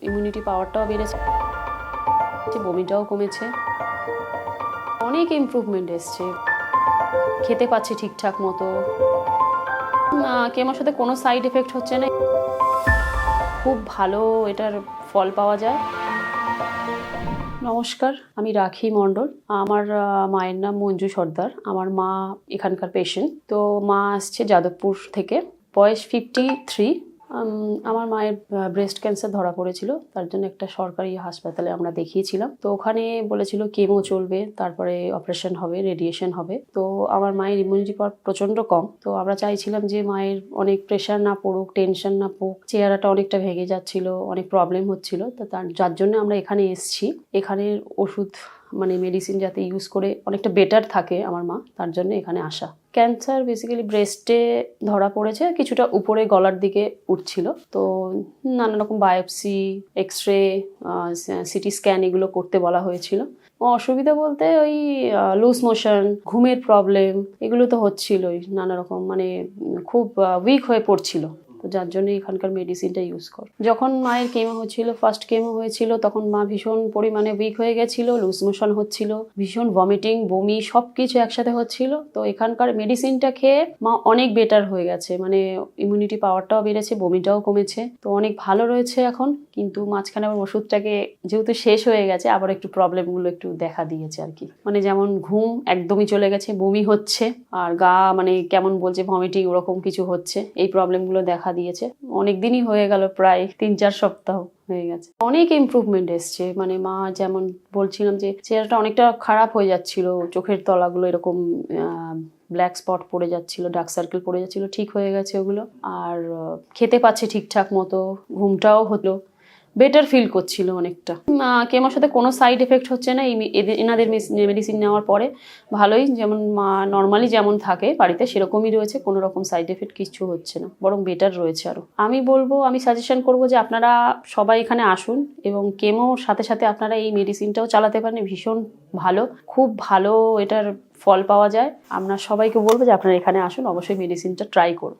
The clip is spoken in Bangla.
ইমিউনিটি পাওয়ারটাও বেড়েছে, বমিটাও কমেছে, অনেক ইমপ্রুভমেন্ট এসছে, খেতে পাচ্ছি ঠিকঠাক মতো, কেমোর সাথে কোনো সাইড এফেক্ট হচ্ছে না, খুব ভালো এটার ফল পাওয়া যায়। নমস্কার, আমি রাখি মণ্ডল। আমার মায়ের নাম মঞ্জু সর্দার। আমার মা এখানকার পেশেন্ট। তো মা আসছে যাদবপুর থেকে, বয়স 53। আমার মায়ের ব্রেস্ট ক্যান্সার ধরা পড়েছিল, তার জন্য একটা সরকারি হাসপাতালে আমরা দেখিয়েছিলাম। তো ওখানে বলেছিল কেমো চলবে, তারপরে অপারেশন হবে, রেডিয়েশন হবে। তো আমার মায়ের ইমিউনিটি পাওয়ার প্রচণ্ড কম। তো আমরা চাইছিলাম যে মায়ের অনেক প্রেশার না পড়ুক, টেনশন না পড়ুক, চেহারাটা অনেকটা ভেঙে যাচ্ছিল, অনেক প্রবলেম হচ্ছিল। তো যার জন্য আমরা এখানে এসেছি। এখানের ওষুধ মেডিসিন যাতে ইউজ করে অনেকটা বেটার থাকে আমার মা, তার জন্য এখানে আসা। ক্যান্সার বেসিক্যালি ব্রেস্টে ধরা পড়েছে, কিছুটা উপরে গলার দিকে উঠছিল। তো নানা রকম বায়োপসি, এক্স-রে, সিটি স্ক্যান এগুলো করতে বলা হয়েছিল। অসুবিধা বলতে ওই লুজ মোশন, ঘুমের প্রবলেম এগুলো তো হচ্ছিলই, নানা রকম খুব উইক হয়ে পড়ছিল। তো যার জন্য এখানকার মেডিসিনটা ইউজ কর। যখন মায়ের কেমো হচ্ছিল, ফার্স্ট কেমো হয়েছিল, তখন মা ভীষণ পরিমাণে উইক হয়ে গেছিল, লুজ মোশন হচ্ছিল, ভীষণ ভমিটিং, বমি সব কিছু একসাথে হচ্ছিল। তো এখানকার মেডিসিনটা খেয়ে মা অনেক বেটার হয়ে গেছে, ইমিউনিটি পাওয়ারটাও বেড়েছে, বমিটাও কমেছে, তো অনেক ভালো রয়েছে এখন। কিন্তু মাঝখানে আবার ওষুধটাকে যেহেতু শেষ হয়ে গেছে, আবার একটু প্রবলেমগুলো একটু দেখা দিয়েছে আর কি। যেমন ঘুম একদমই চলে গেছে, বমি হচ্ছে, আর গা কেমন বলছে, ভমিটিং ওরকম কিছু হচ্ছে, এই প্রবলেমগুলো দেখা দিয়েছে। অনেক দিনই হয়ে গেল, প্রায় 3-4 সপ্তাহ হয়ে গেছে। অনেক ইমপ্রুভমেন্ট এসছে, মা যেমন বলছিলাম যে চেহারাটা অনেকটা খারাপ হয়ে যাচ্ছিল, চোখের তলাগুলো এরকম ব্ল্যাক স্পট পড়ে যাচ্ছিল, ডার্ক সার্কেল পড়ে যাচ্ছিল, ঠিক হয়ে গেছে ওগুলো। আর খেতে পাচ্ছে ঠিকঠাক মতো, ঘুমটাও হলো, বেটার ফিল করছিল অনেকটা। কেমোর সাথে কোনো সাইড এফেক্ট হচ্ছে না এনাদের মেডিসিন নেওয়ার পরে। ভালোই, যেমন মা নর্মালি যেমন থাকে বাড়িতে সেরকমই রয়েছে, কোনো রকম সাইড এফেক্ট কিছু হচ্ছে না, বরং বেটার রয়েছে আরও। আমি সাজেশন করব যে আপনারা সবাই এখানে আসুন, এবং কেমোর সাথে সাথে আপনারা এই মেডিসিনটাও চালাতে পারেন। ভীষণ ভালো, খুব ভালো এটার ফল পাওয়া যায়। আমরা সবাইকে বলবো যে আপনারা এখানে আসুন, অবশ্যই মেডিসিনটা ট্রাই করুন।